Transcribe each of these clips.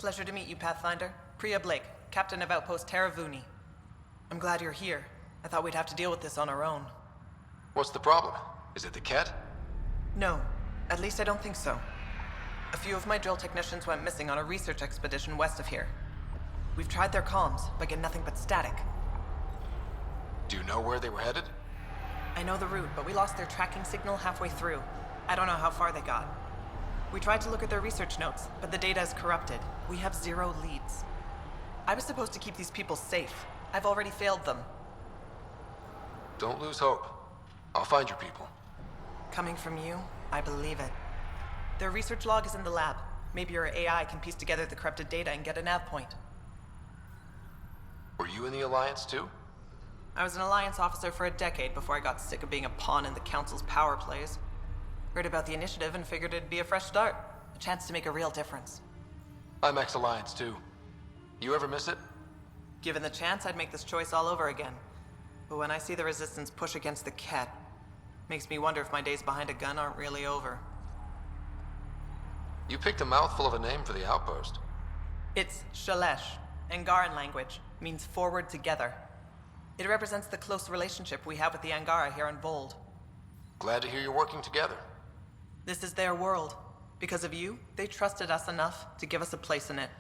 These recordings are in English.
Pleasure to meet you, Pathfinder. Priya Blake, Captain of Outpost Terra Vuni. I'm glad you're here. I thought we'd have to deal with this on our own. What's the problem? Is it the Kett? No, at least I don't think so. A few of my drill technicians went missing on a research expedition west of here. We've tried their comms, but get nothing but static. Do you know where they were headed? I know the route, but we lost their tracking signal halfway through. I don't know how far they got. We tried to look at their research notes, but the data is corrupted. We have 0 leads. I was supposed to keep these people safe. I've already failed them. Don't lose hope. I'll find your people. Coming from you, I believe it. Their research log is in the lab. Maybe your AI can piece together the corrupted data and get a nav point. Were you in the Alliance too? I was an Alliance officer for a decade before I got sick of being a pawn in the Council's power plays. Heard about the initiative and figured it'd be a fresh start. A chance to make a real difference. I'm ex-Alliance too. You ever miss it? Given the chance, I'd make this choice all over again. But when I see the Resistance push against the Kett, makes me wonder if my days behind a gun aren't really over. You picked a mouthful of a name for the outpost. It's Shalesh. Angaran language. Means forward together. It represents the close relationship we have with the Angara here on Vold. Glad to hear you're working together. This is their world. Because of you, they trusted us enough to give us a place in it.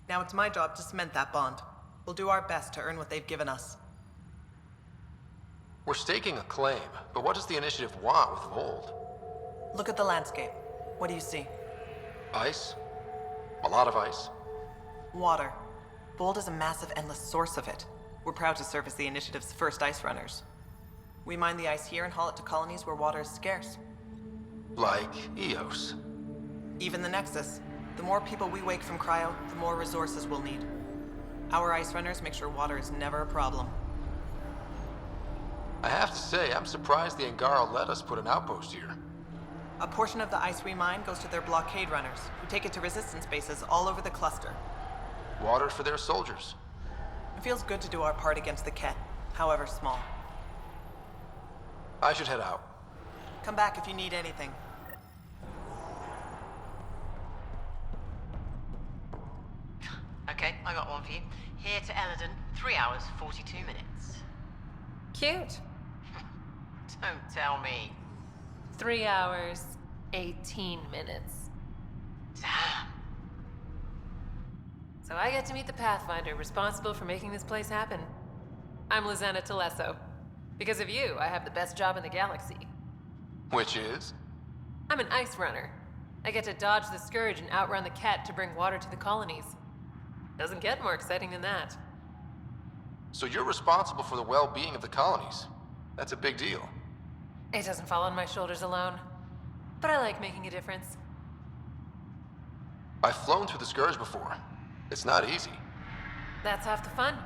Now it's my job to cement that bond. We'll do our best to earn what they've given us. We're staking a claim, but what does the initiative want with Vold? Look at the landscape. What do you see? Ice? A lot of ice. Water. Vold is a massive, endless source of it. We're proud to serve as the initiative's first ice runners. We mine the ice here and haul it to colonies where water is scarce. Like Eos. Even the Nexus. The more people we wake from cryo, the more resources we'll need. Our ice runners make sure water is never a problem. I have to say, I'm surprised the Angara let us put an outpost here. A portion of the ice we mine goes to their blockade runners, who take it to resistance bases all over the cluster. Water for their soldiers. It feels good to do our part against the Kett, however small. I should head out. Come back if you need anything. Okay, I got one for you. Here to Eladon, 3 hours, 42 minutes. Cute. Don't tell me. 3 hours, 18 minutes. Damn. So I get to meet the Pathfinder responsible for making this place happen. I'm Lizana Telesso. Because of you, I have the best job in the galaxy. Which is? I'm an ice runner. I get to dodge the Scourge and outrun the Kett to bring water to the colonies. Doesn't get more exciting than that. So you're responsible for the well-being of the colonies. That's a big deal. It doesn't fall on my shoulders alone. But I like making a difference. I've flown through the Scourge before. It's not easy. That's half the fun.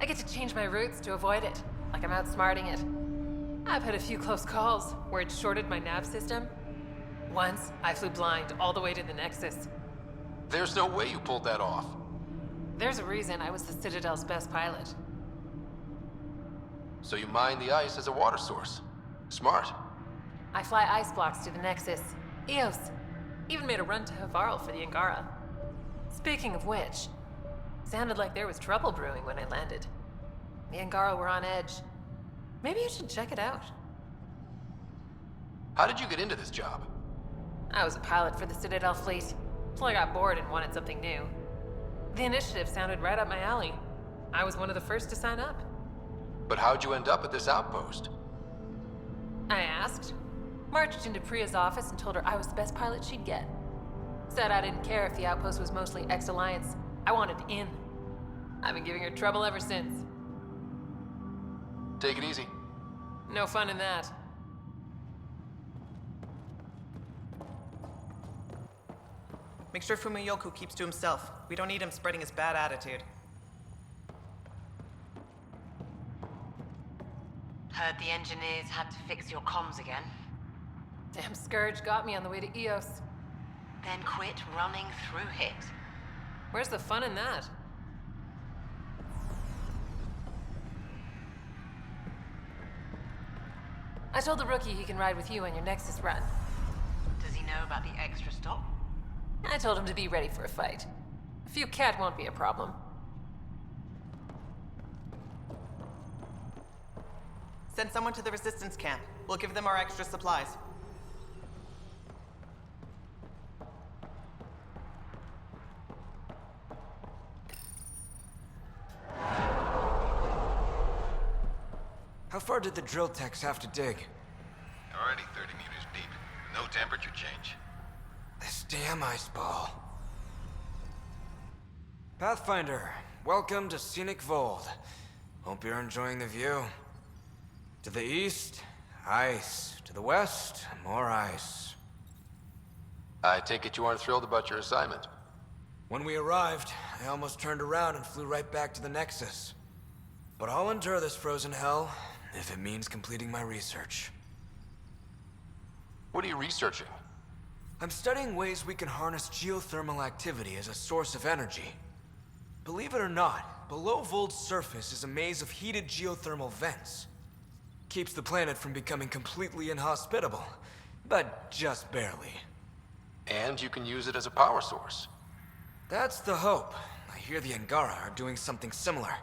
I get to change my routes to avoid it, like I'm outsmarting it. I've had a few close calls where it shorted my nav system. Once, I flew blind all the way to the Nexus. There's no way you pulled that off. There's a reason I was the Citadel's best pilot. So you mine the ice as a water source. Smart. I fly ice blocks to the Nexus. Eos. Even made a run to Havarl for the Angara. Speaking of which, sounded like there was trouble brewing when I landed. The Angara were on edge. Maybe you should check it out. How did you get into this job? I was a pilot for the Citadel fleet, till I got bored and wanted something new. The initiative sounded right up my alley. I was one of the first to sign up. But how'd you end up at this outpost? I asked. Marched into Priya's office and told her I was the best pilot she'd get. Said I didn't care if the outpost was mostly ex-Alliance. I wanted in. I've been giving her trouble ever since. Take it easy. No fun in that. Make sure Fumiyoku keeps to himself. We don't need him spreading his bad attitude. Heard the engineers had to fix your comms again. Damn Scourge got me on the way to Eos. Then quit running through it. Where's the fun in that? I told the rookie he can ride with you on your Nexus run. Does he know about the extra stop? I told him to be ready for a fight. A few Kett won't be a problem. Send someone to the resistance camp. We'll give them our extra supplies. How far did the drill techs have to dig? Already 30 meters deep. No temperature change. This damn ice ball. Pathfinder, welcome to Scenic Vold. Hope you're enjoying the view. To the east, ice. To the west, more ice. I take it you aren't thrilled about your assignment. When we arrived, I almost turned around and flew right back to the Nexus. But I'll endure this frozen hell if it means completing my research. What are you researching? I'm studying ways we can harness geothermal activity as a source of energy. Believe it or not, below Vold's surface is a maze of heated geothermal vents. Keeps the planet from becoming completely inhospitable, but just barely. And you can use it as a power source. That's the hope. I hear the Angara are doing something similar,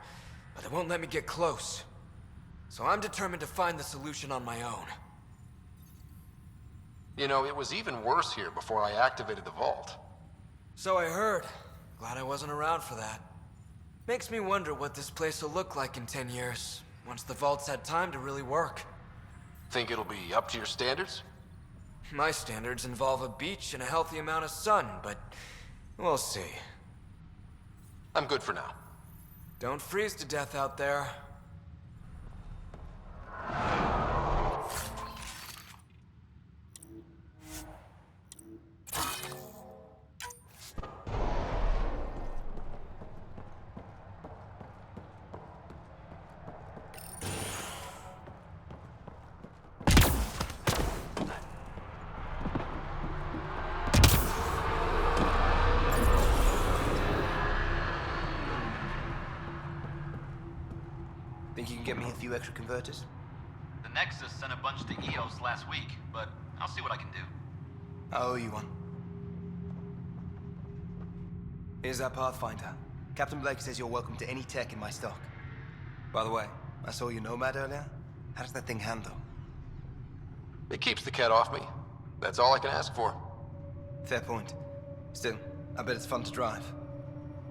but they won't let me get close. So I'm determined to find the solution on my own. You know, it was even worse here before I activated the vault. So I heard. Glad I wasn't around for that. Makes me wonder what this place will look like in 10 years, once the vault's had time to really work. Think it'll be up to your standards? My standards involve a beach and a healthy amount of sun, but we'll see. I'm good for now. Don't freeze to death out there. Think you can get me a few extra converters? The Nexus sent a bunch to EOS last week, but I'll see what I can do. I owe you one. Here's that Pathfinder. Captain Blake says you're welcome to any tech in my stock. By the way, I saw your Nomad earlier. How does that thing handle? It keeps the cat off me. That's all I can ask for. Fair point. Still, I bet it's fun to drive.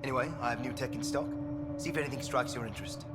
Anyway, I have new tech in stock. See if anything strikes your interest.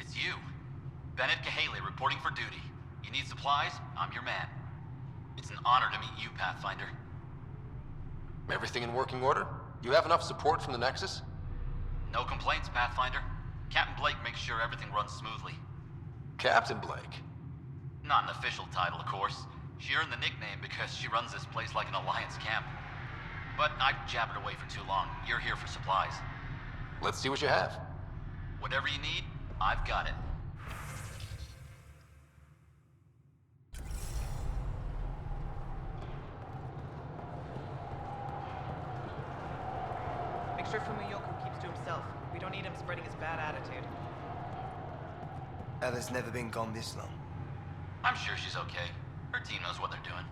It's you. Bennett Cahaley reporting for duty. You need supplies? I'm your man. It's an honor to meet you, Pathfinder. Everything in working order? You have enough support from the Nexus? No complaints, Pathfinder. Captain Blake makes sure everything runs smoothly. Captain Blake? Not an official title, of course. She earned the nickname because she runs this place like an Alliance camp. But I've jabbered away for too long. You're here for supplies. Let's see what you have. Whatever you need, I've got it. Make sure Fumiyoku keeps to himself. We don't need him spreading his bad attitude. Ella's never been gone this long. I'm sure she's okay. Her team knows what they're doing.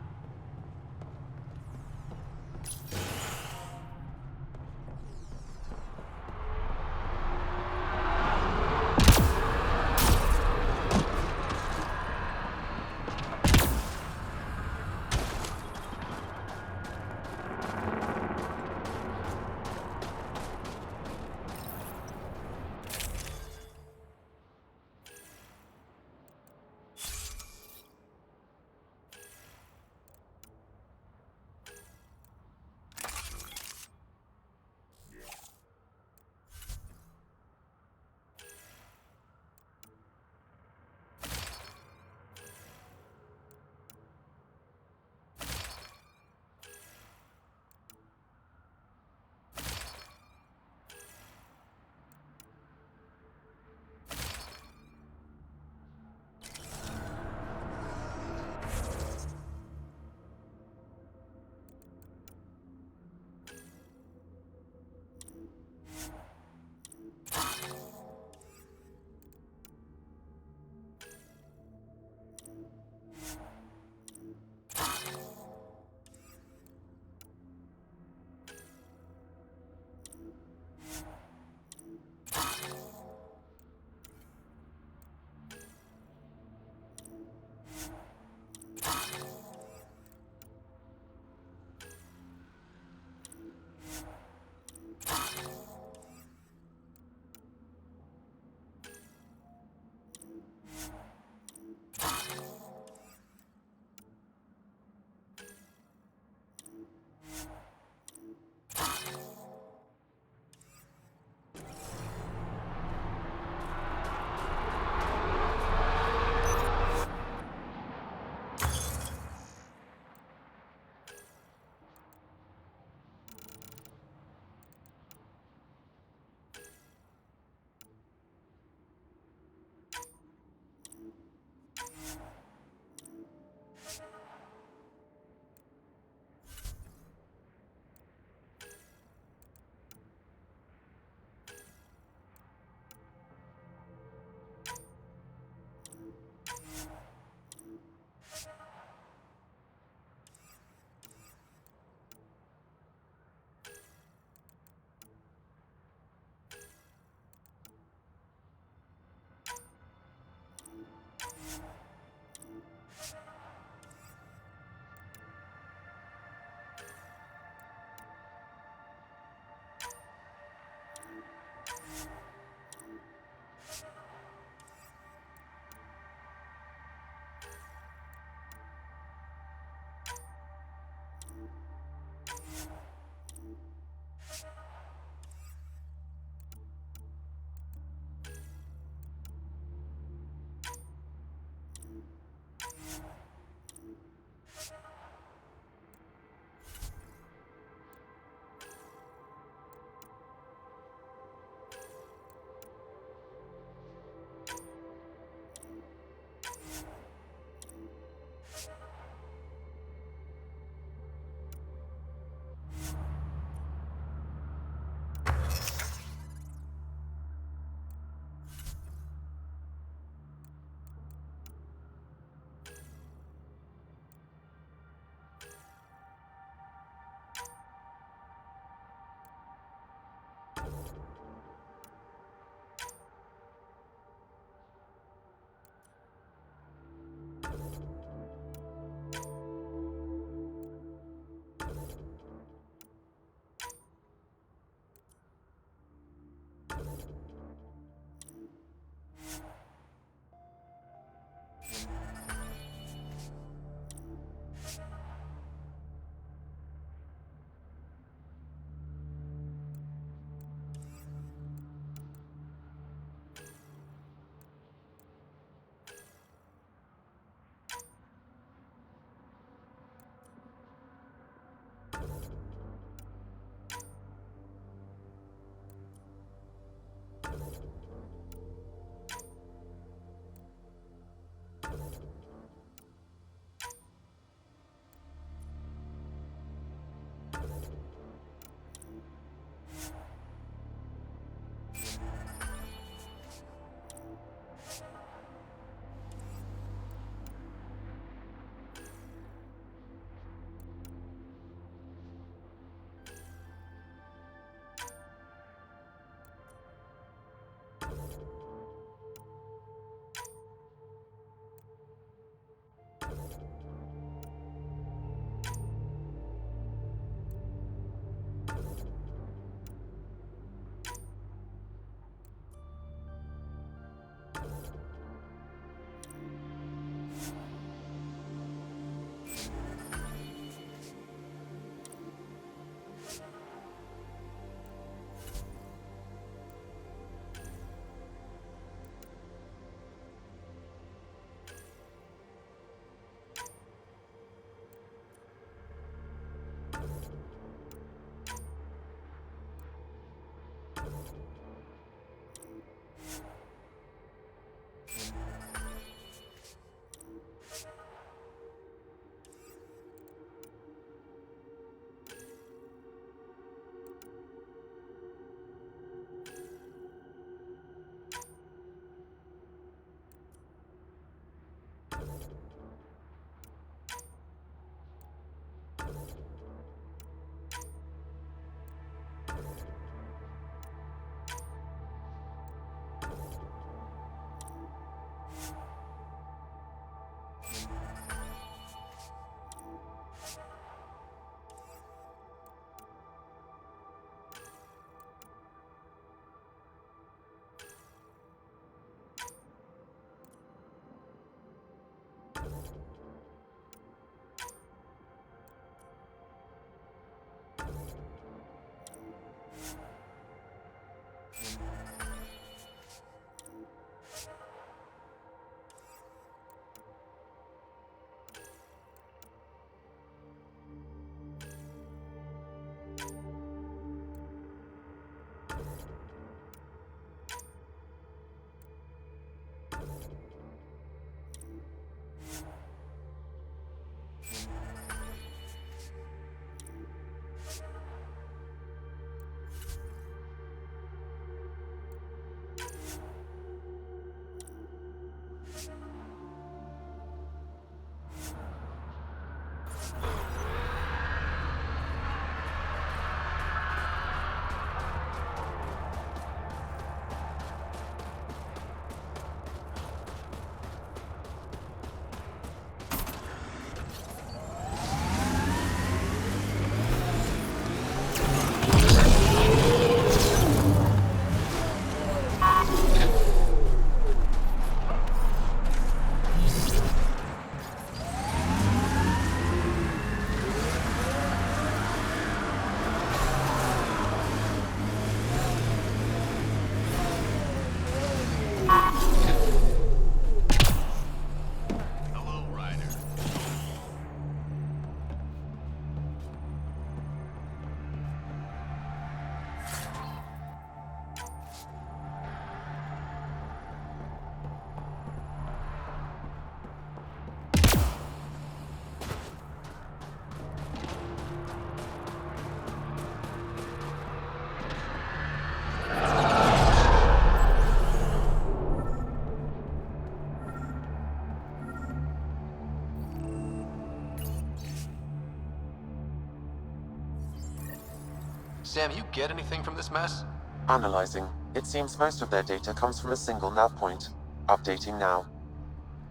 Sam, you get anything from this mess? Analyzing. It seems most of their data comes from a single nav point. Updating now.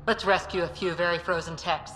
Let's rescue a few very frozen techs.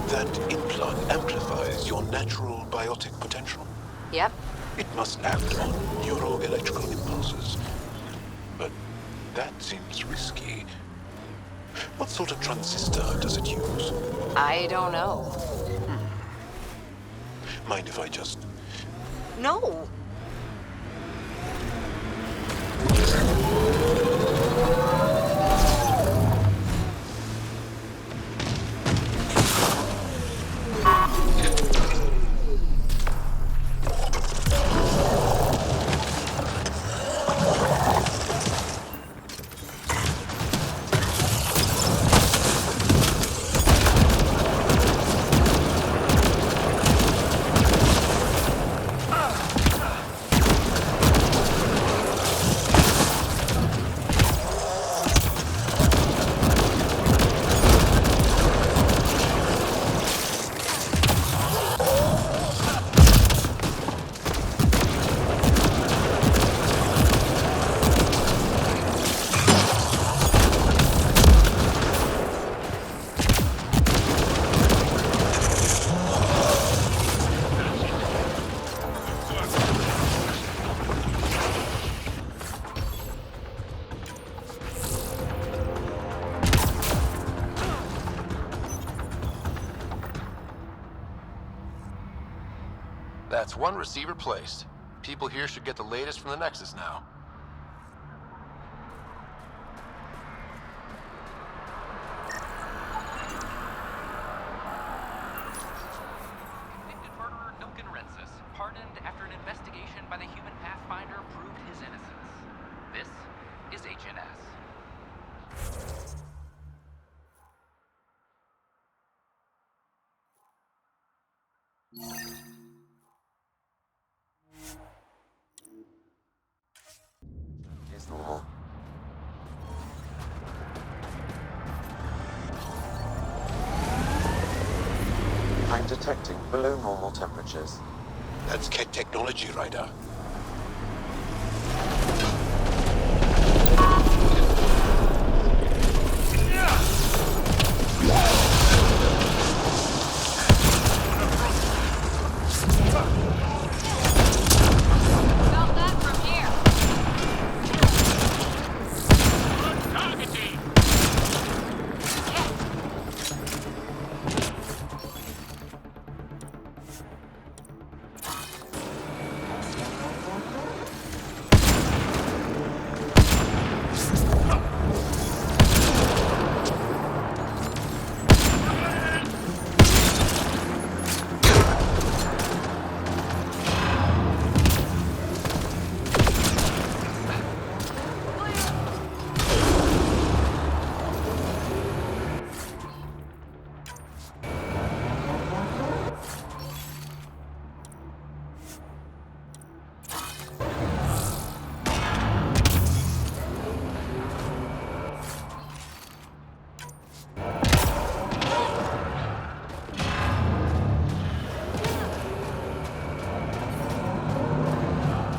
That implant amplifies your natural biotic potential. Yep. It must act on neuroelectrical impulses. But that seems risky. What sort of transistor does it use? I don't know. Mind if I just... No. That's one receiver placed. People here should get the latest from the Nexus now. Convicted murderer Ilkin Rensis, pardoned after an investigation by the human Pathfinder proved his innocence. This is HNS. Is normal. I'm detecting below normal temperatures. That's Kett technology, Ryder. Felt that from here.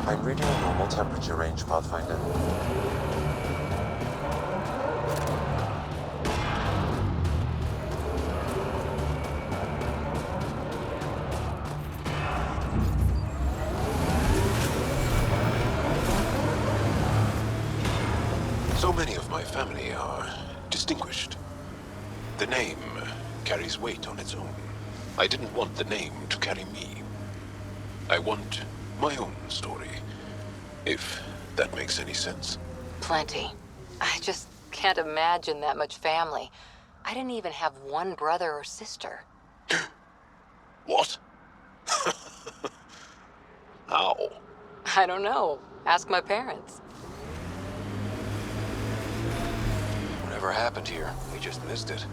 I'm reading a normal temperature range, Pathfinder. So many of my family are distinguished. The name carries weight on its own. I didn't want the name to carry me. I want my own story, if that makes any sense. Plenty. I just can't imagine that much family. I didn't even have one brother or sister. What? How? I don't know. Ask my parents. Whatever happened here, we just missed it.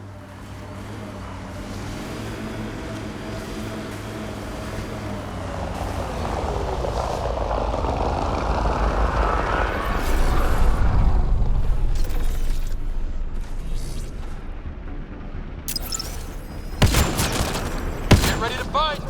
Get ready to fight!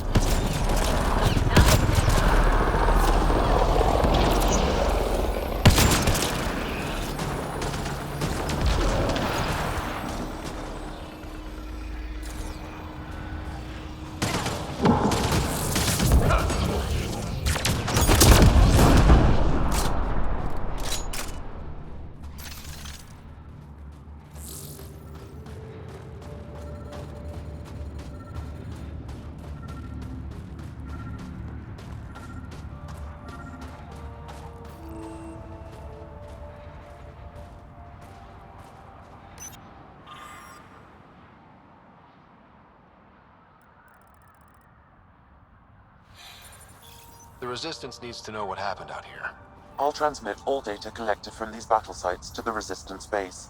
The Resistance needs to know what happened out here. I'll transmit all data collected from these battle sites to the Resistance base.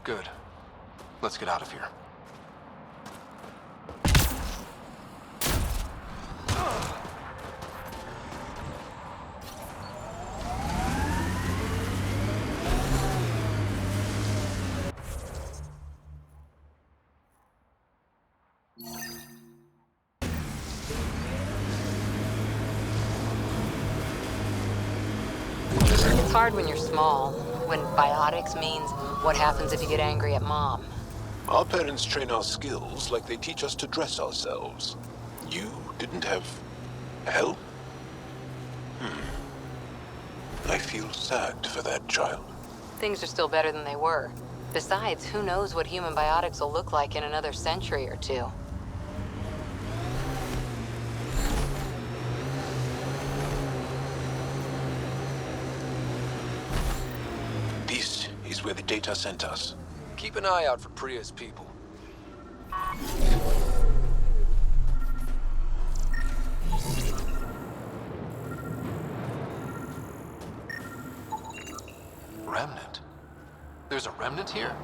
Good. Let's get out of here. It's hard when you're small, when biotics means what happens if you get angry at mom. Our parents train our skills like they teach us to dress ourselves. You didn't have help? I feel sad for that child. Things are still better than they were. Besides, who knows what human biotics will look like in another century or two. is where the data sent us. Keep an eye out for Priya's people. Remnant? There's a remnant here?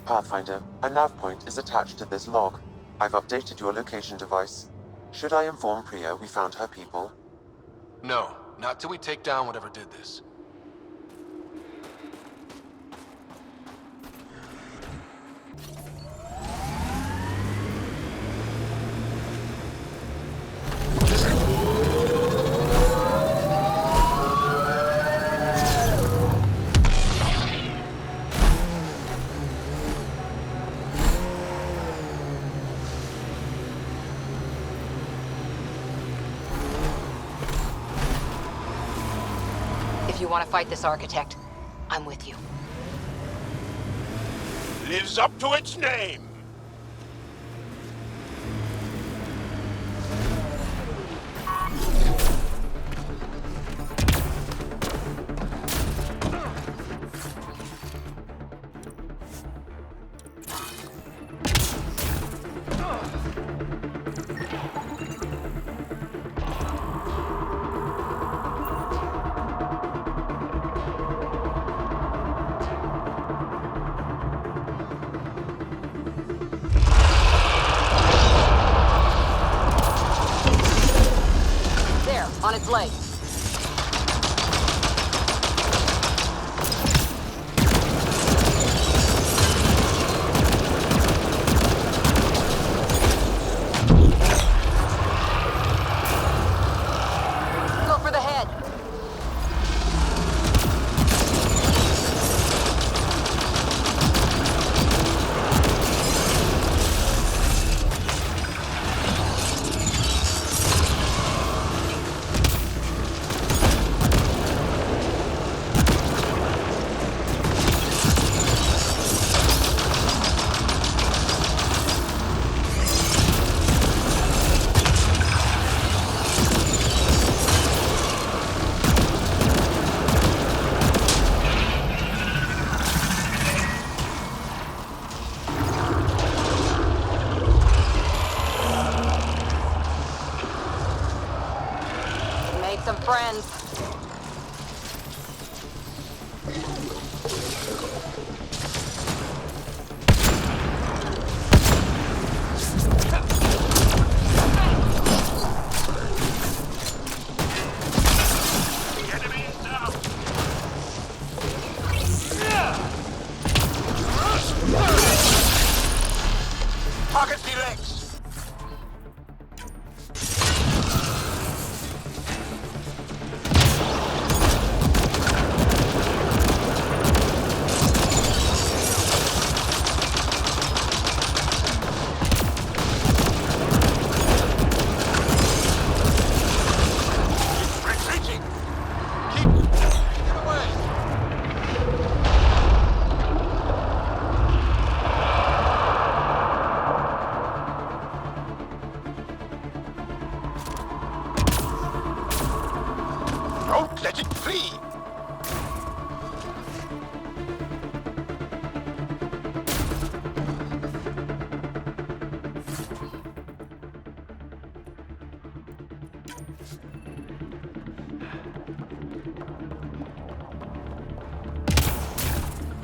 Pathfinder, a nav point is attached to this log. I've updated your location device. Should I inform Priya we found her people? No, not till we take down whatever did this. If you want to fight this architect, I'm with you. Lives up to its name! There, on its leg. Go for the head. Made some friends. Target the legs! Retreating! Get away! Don't let it flee!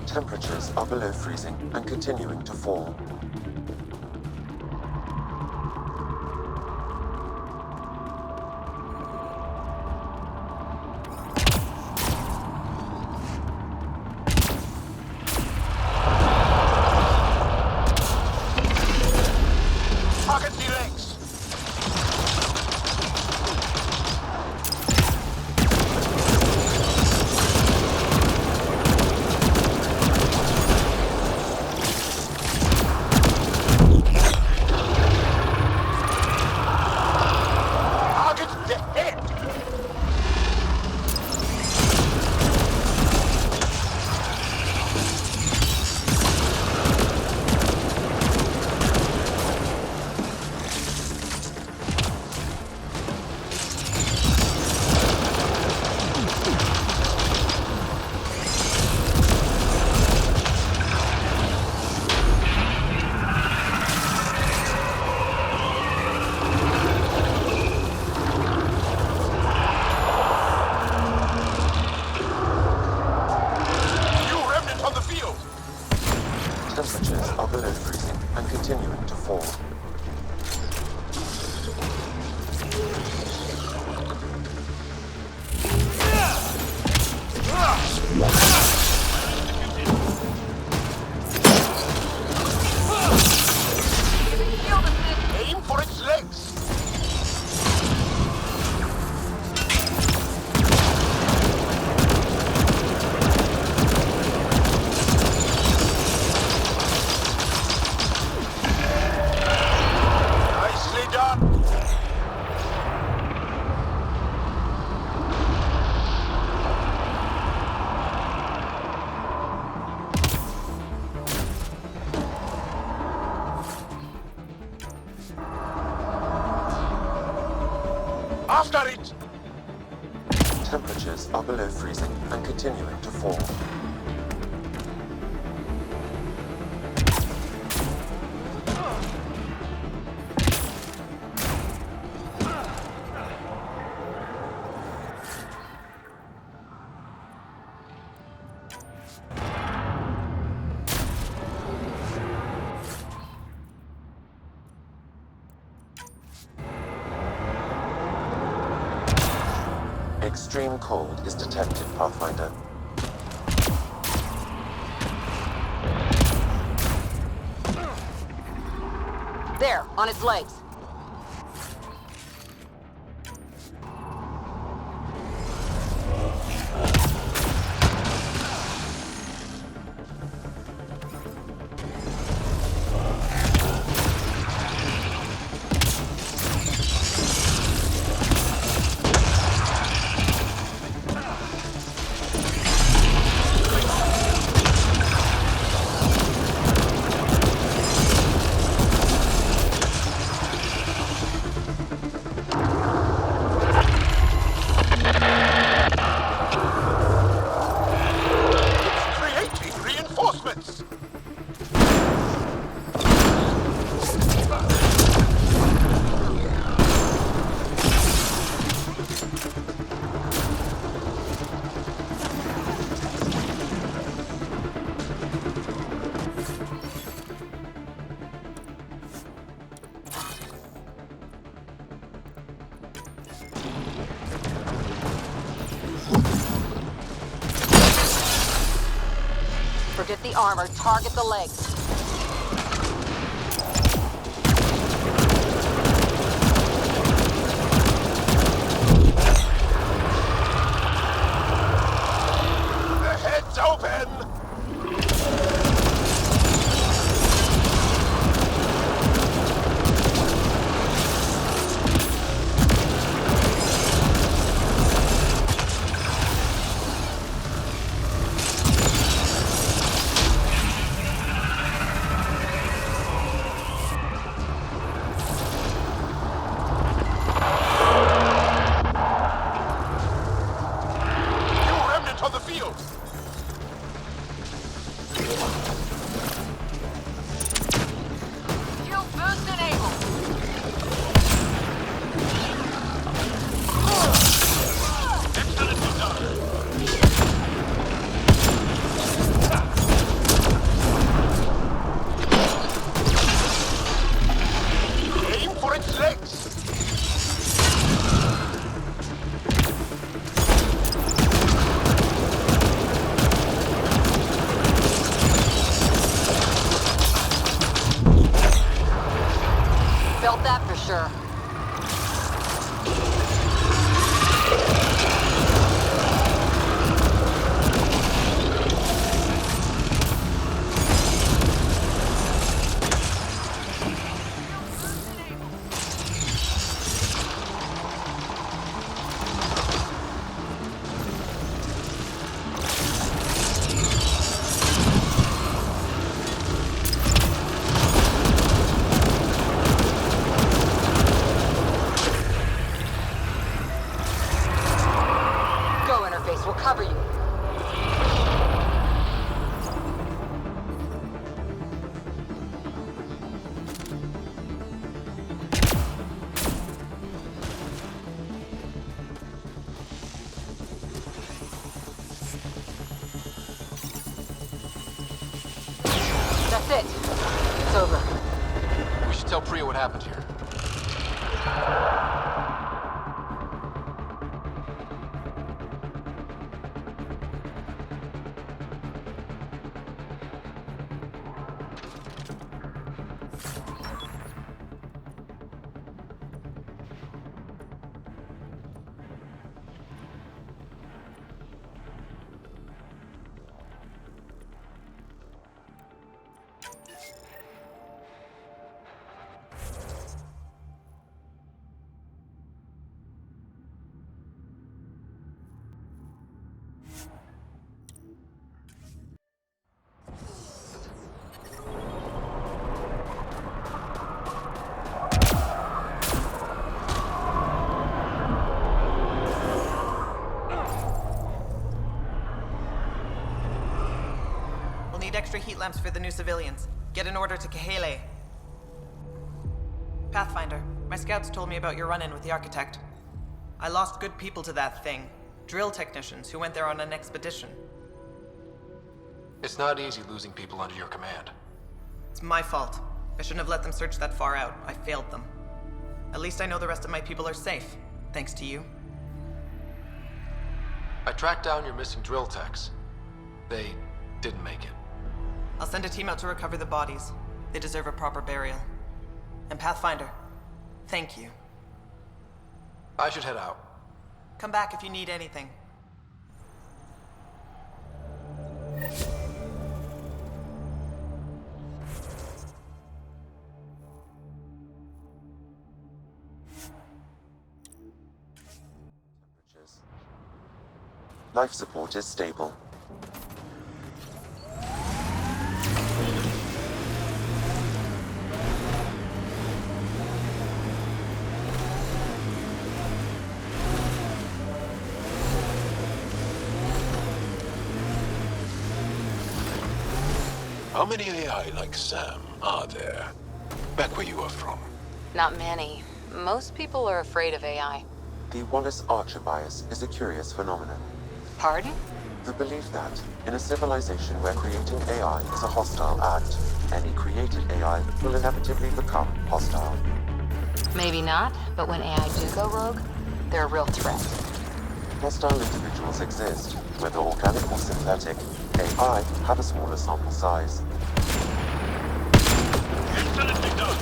Temperatures are below freezing and continuing to fall. Target the legs! continuing to fall. Aim for its legs! Nicely done! After it! Temperatures are below freezing and continuing to fall. Extreme cold is detected, Pathfinder. There, on its legs. Creating reinforcements! Forget the armor, target the legs. The head's open! New remnant on the field! Shield boost enabled. Excellently done! Aim for its legs! Felt that for sure. We'll cover you. That's it. It's over. tell Priya what happened here. Need extra heat lamps for the new civilians. Get an order to Kahele. Pathfinder, my scouts told me about your run-in with the architect. I lost good people to that thing. Drill technicians who went there on an expedition. It's not easy losing people under your command. It's my fault. I shouldn't have let them search that far out. I failed them. At least I know the rest of my people are safe, thanks to you. I tracked down your missing drill techs. They didn't make it. I'll send a team out to recover the bodies. They deserve a proper burial. And Pathfinder, thank you. I should head out. Come back if you need anything. Life support is stable. How many AI like Sam are there? Back where you are from. Not many. Most people are afraid of AI. The Wallace-Archer bias is a curious phenomenon. Pardon? The belief that, in a civilization where creating AI is a hostile act, any created AI will inevitably become hostile. Maybe not, but when AI do go rogue, they're a real threat. Hostile individuals exist, whether organic or synthetic. AI have a smaller sample size. Excellently done.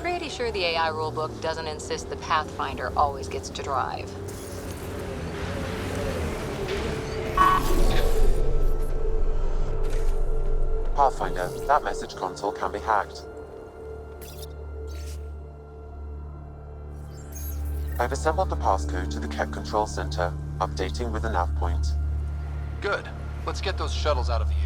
Pretty sure the AI rulebook doesn't insist the Pathfinder always gets to drive. Pathfinder, that message console can be hacked. I've assembled the passcode to the Kett control center, updating with the nav point. Good. Let's get those shuttles out of the air.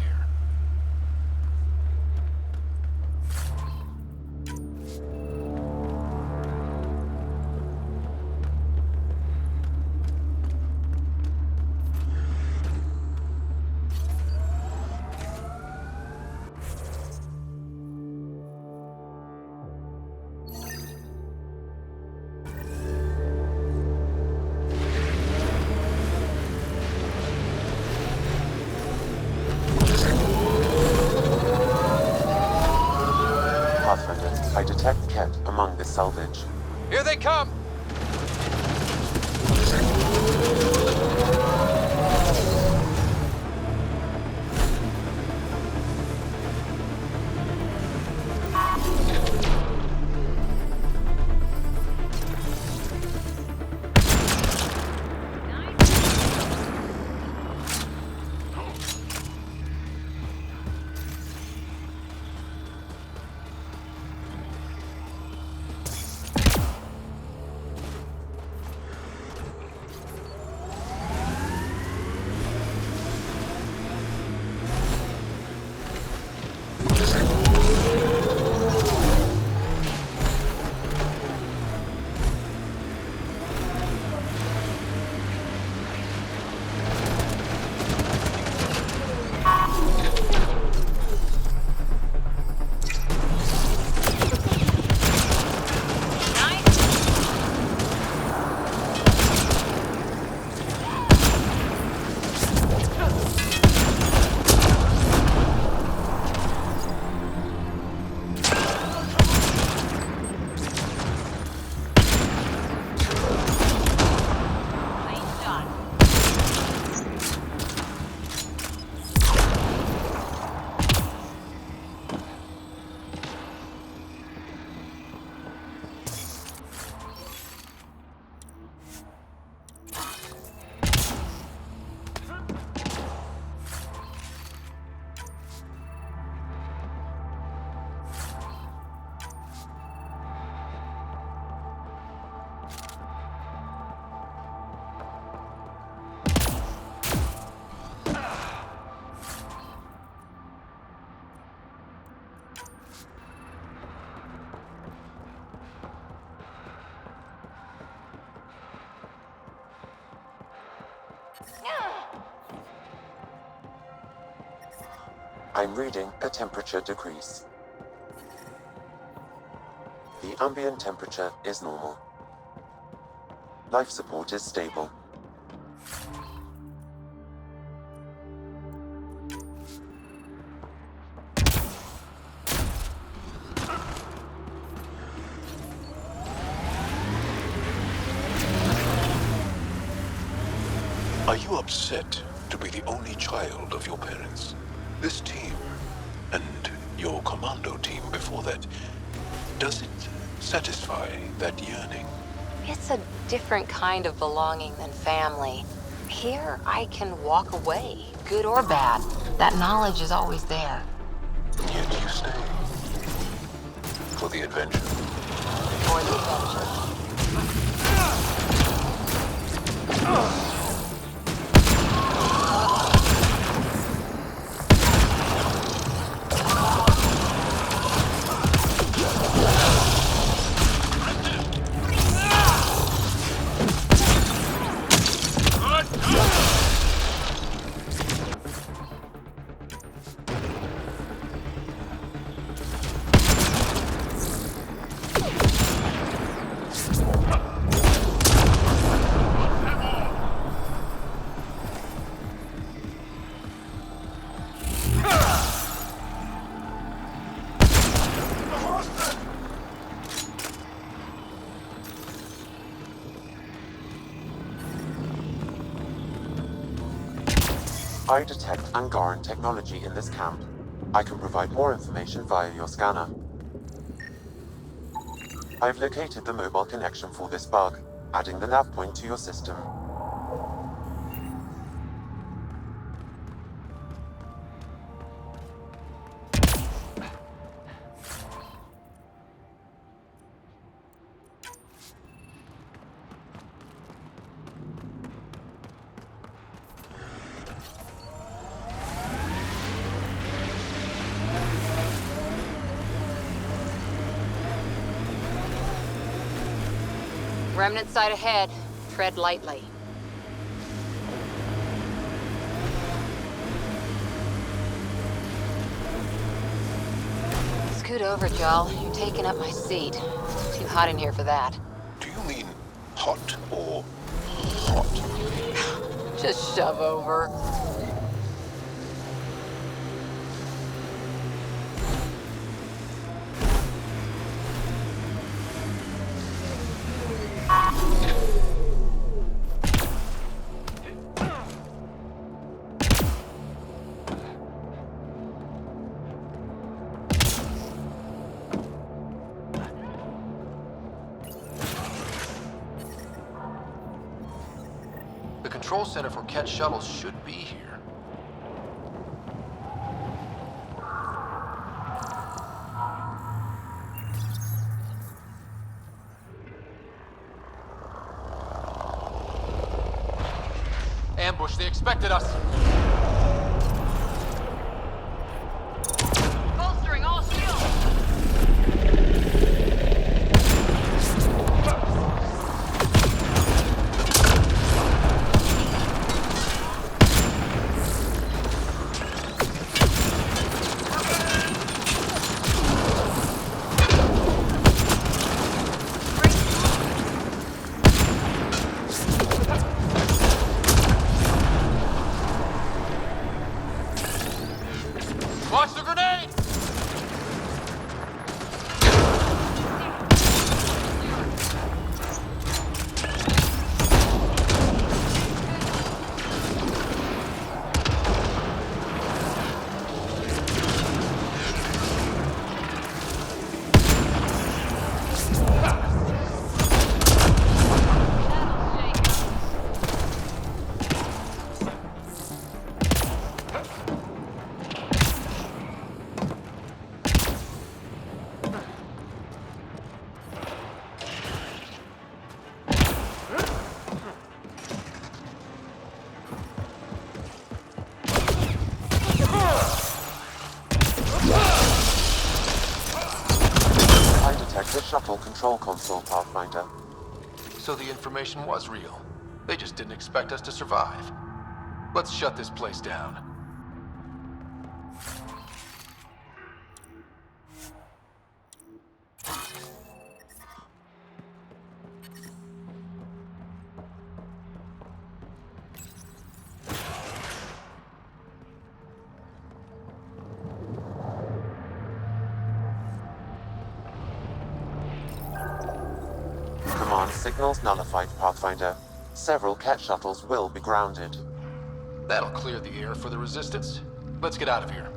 I detect Kett among this salvage. Here they come! I'm reading a temperature decrease. The ambient temperature is normal. Life support is stable. Are you upset to be the only child of your parents? This team, and your commando team before that, does it satisfy that yearning? It's a different kind of belonging than family. Here, I can walk away, good or bad. That knowledge is always there. Yet you stay. For the adventure. For the adventure. I detect Angaran technology in this camp. I can provide more information via your scanner. I've located the mobile connection for this bug, adding the nav point to your system. Remnant site ahead. Tread lightly. Scoot over, Jal. You're taking up my seat. Too hot in here for that. Do you mean hot or hot? Just shove over. The control center for Kett shuttles should be here. Ambush, they expected us! Bolstering all shields! Watch the grenade! I detect the shuttle control console, Pathfinder. So the information was real. They just didn't expect us to survive. Let's shut this place down. signals nullified, Pathfinder. Several Kett shuttles will be grounded. That'll clear the air for the Resistance. Let's get out of here.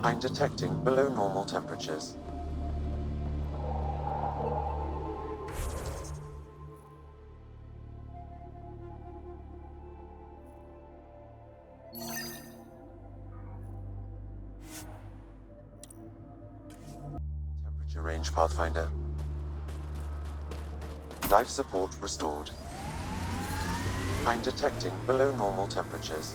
I'm detecting below normal temperatures. Temperature range, Pathfinder. Life support restored. I'm detecting below normal temperatures.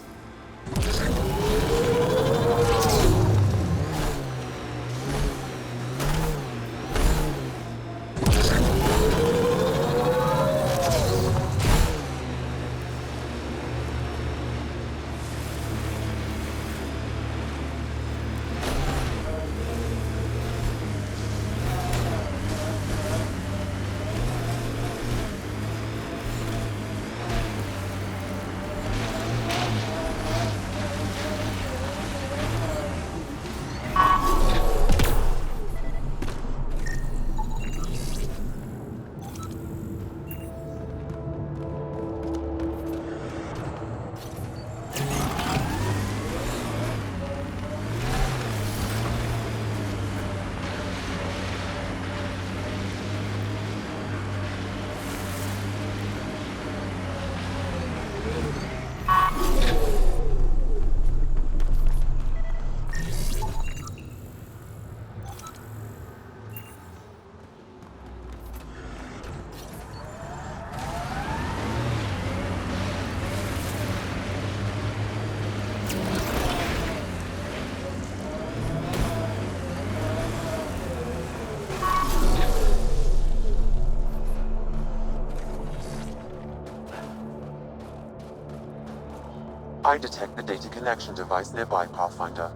I detect the data connection device nearby, Pathfinder.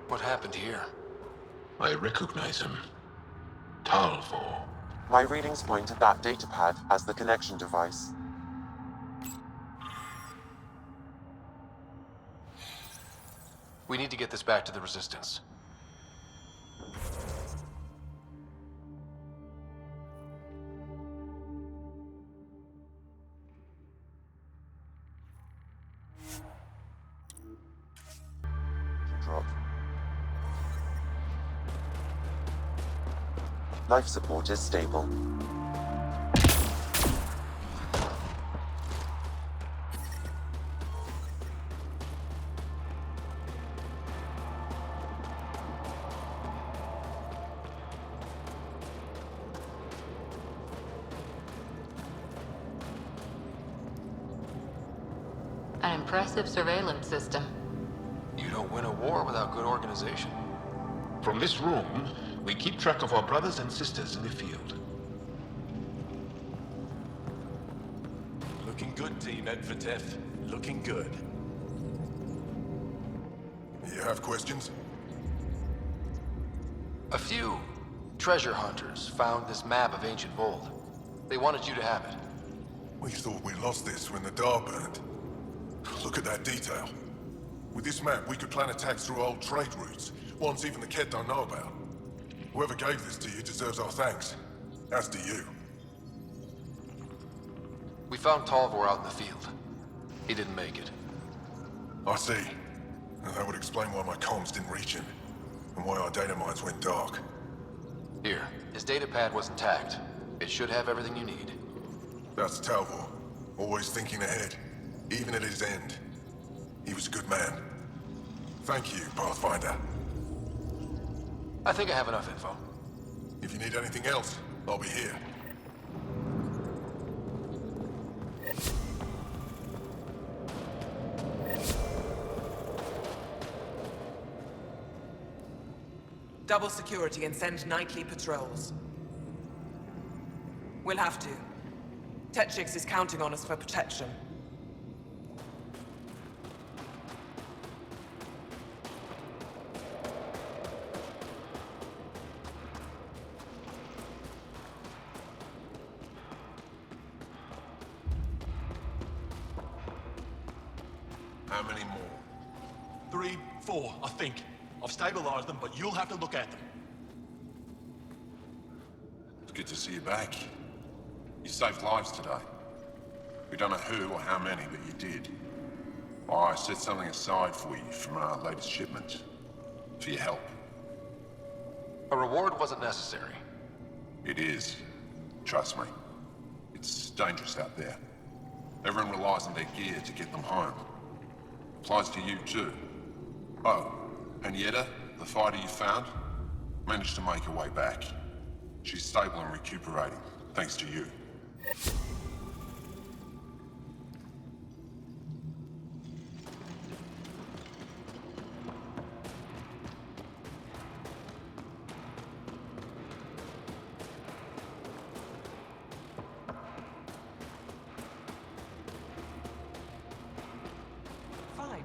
What happened here? I recognize him. Talvor. My readings point at that datapad as the connection device. We need to get this back to the Resistance. Drop. Life support is stable. An impressive surveillance system. You don't win a war without good organization. From this room, we keep track of our brothers and sisters in the field. Looking good, Team Edverteth. Looking good. You have questions? A few treasure hunters found this map of ancient Vold. They wanted you to have it. We thought we lost this when the Dar burned. Look at that detail. With this map, we could plan attacks through old trade routes, ones even the Kett don't know about. Whoever gave this to you deserves our thanks. As do you. We found Talvor out in the field. He didn't make it. I see. And that would explain why my comms didn't reach him, and why our data mines went dark. Here, his datapad was intact. It should have everything you need. That's Talvor. Always thinking ahead, even at his end. He was a good man. Thank you, Pathfinder. I think I have enough info. If you need anything else, I'll be here. Double security and send nightly patrols. We'll have to. Tetchix is counting on us for protection. How many more? 3, 4, I think. I've stabilized them, but you'll have to look at them. It's good to see you back. You saved lives today. We don't know who or how many, but you did. I set something aside for you from our latest shipment. For your help. A reward wasn't necessary. It is. Trust me. It's dangerous out there. Everyone relies on their gear to get them home. Applies to you too. Oh, and Yetta, the fighter you found, managed to make her way back. She's stable and recuperating, thanks to you. Fine.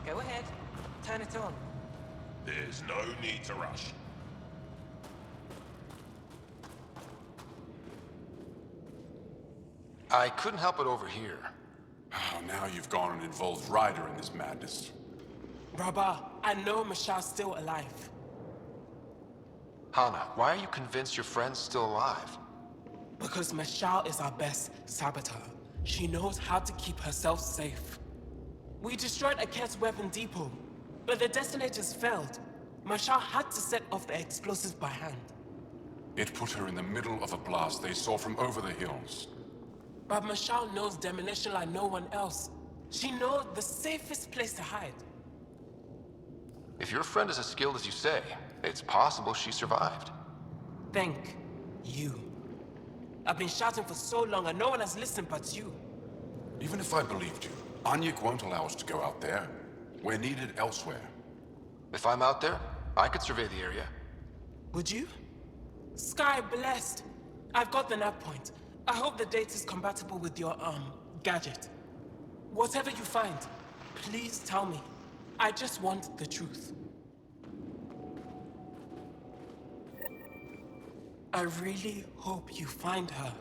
Go ahead. Turn it on. There's no need to rush. I couldn't help it over here. Oh, now you've gone and involved Ryder in this madness. Rabah, I know Mashal's still alive. Hana, why are you convinced your friend's still alive? Because Mashal is our best saboteur. She knows how to keep herself safe. We destroyed a Kett's weapon depot, but the detonators failed. Mashal had to set off the explosives by hand. It put her in the middle of a blast they saw from over the hills. But Mashal knows demolition like no one else. She knows the safest place to hide. If your friend is as skilled as you say, it's possible she survived. Thank you. I've been shouting for so long and no one has listened but you. Even if I believed you, Anyik won't allow us to go out there. We're needed elsewhere. If I'm out there, I could survey the area. Would you? Sky blessed. I've got the nav point. I hope the data's compatible with your, gadget. Whatever you find, please tell me. I just want the truth. I really hope you find her.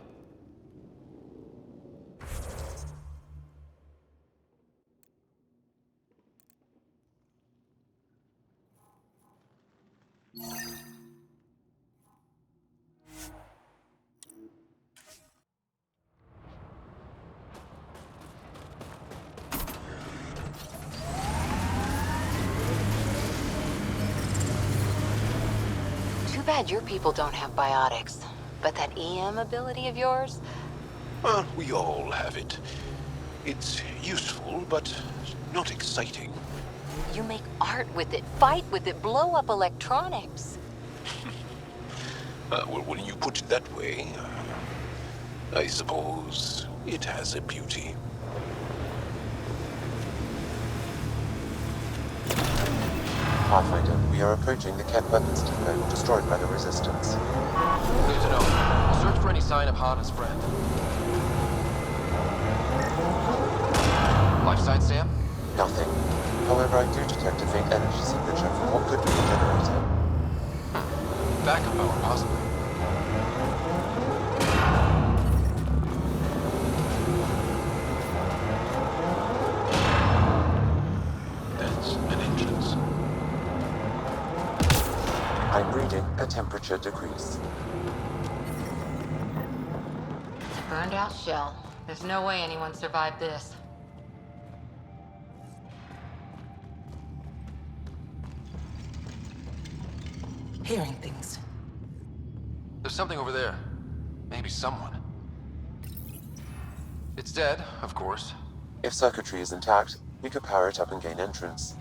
Too bad your people don't have biotics. But that EM ability of yours? Well, we all have it. It's useful, but not exciting. You make art with it, fight with it, blow up electronics. Well, when you put it that way, I suppose it has a beauty. Pathfinder, we are approaching the Kett weapons depot destroyed by the Resistance. Clear to know. Search for any sign of Hana's friend. Life sign, Sam? Nothing. However, I do detect a faint energy signature from what could be a generator. Backup power, possibly. That's an entrance. I'm reading a temperature decrease. It's a burned out shell. There's no way anyone survived this. Hearing things. There's something over there. Maybe someone. It's dead, of course. If circuitry is intact, we could power it up and gain entrance.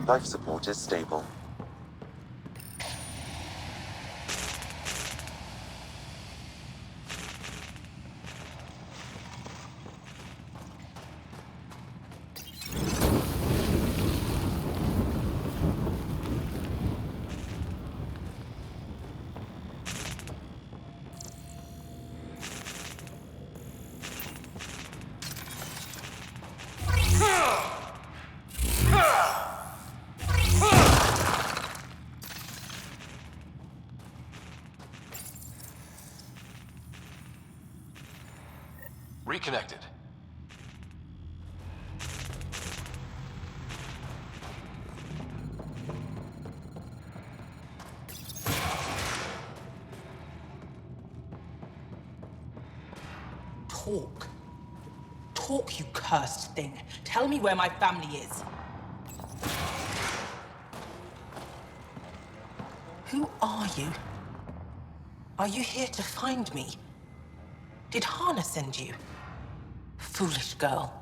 Life support is stable. Reconnected. Talk. Talk, you cursed thing. Tell me where my family is. Who are you? Are you here to find me? Did Hana send you? Foolish girl.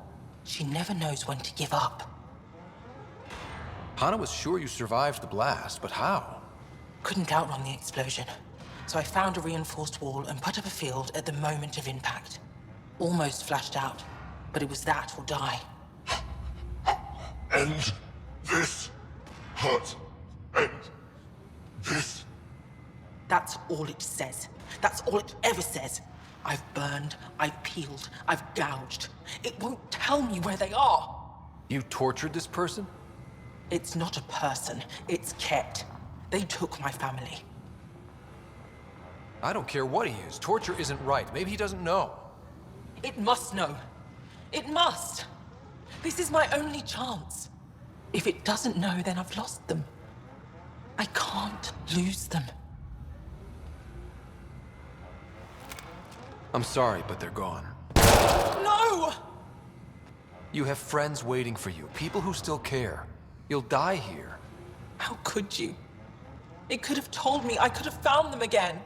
She never knows when to give up. Hana was sure you survived the blast, but how? Couldn't count on the explosion. So I found a reinforced wall and put up a field at the moment of impact. Almost flashed out, but it was that or die. End this hurt. End this. That's all it says. That's all it ever says. I've burned, I've peeled, I've gouged. It won't tell me where they are. You tortured this person? It's not a person, it's Kett. They took my family. I don't care what he is. Torture isn't right. Maybe he doesn't know. It must know. It must. This is my only chance. If it doesn't know, then I've lost them. I can't lose them. I'm sorry, but they're gone. No! You have friends waiting for you, people who still care. You'll die here. How could you? It could have told me. I could have found them again.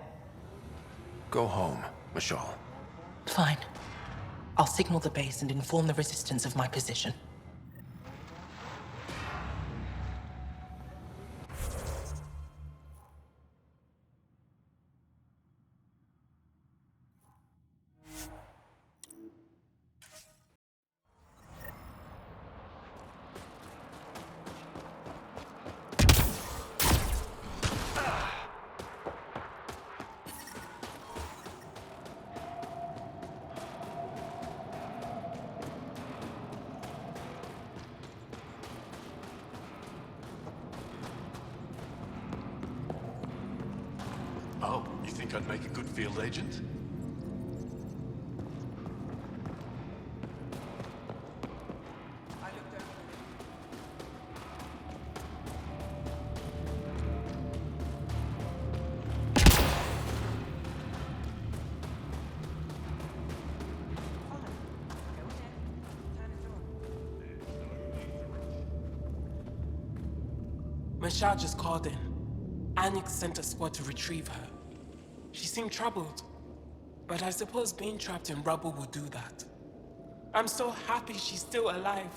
Go home, Mashal. Fine. I'll signal the base and inform the Resistance of my position. Oh, you think I'd make a good field agent? Mashal just called in. Anyx sent a squad to retrieve her. She seemed troubled, but I suppose being trapped in rubble will do that. I'm so happy she's still alive.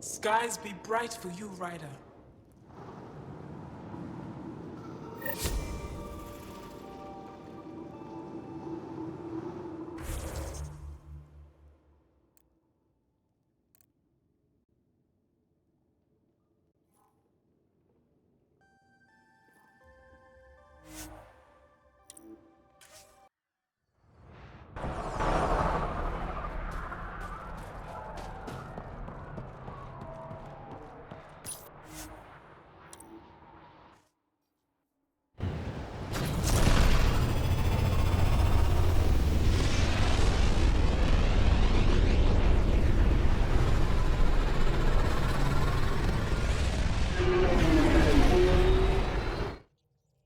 Skies be bright for you, Ryder.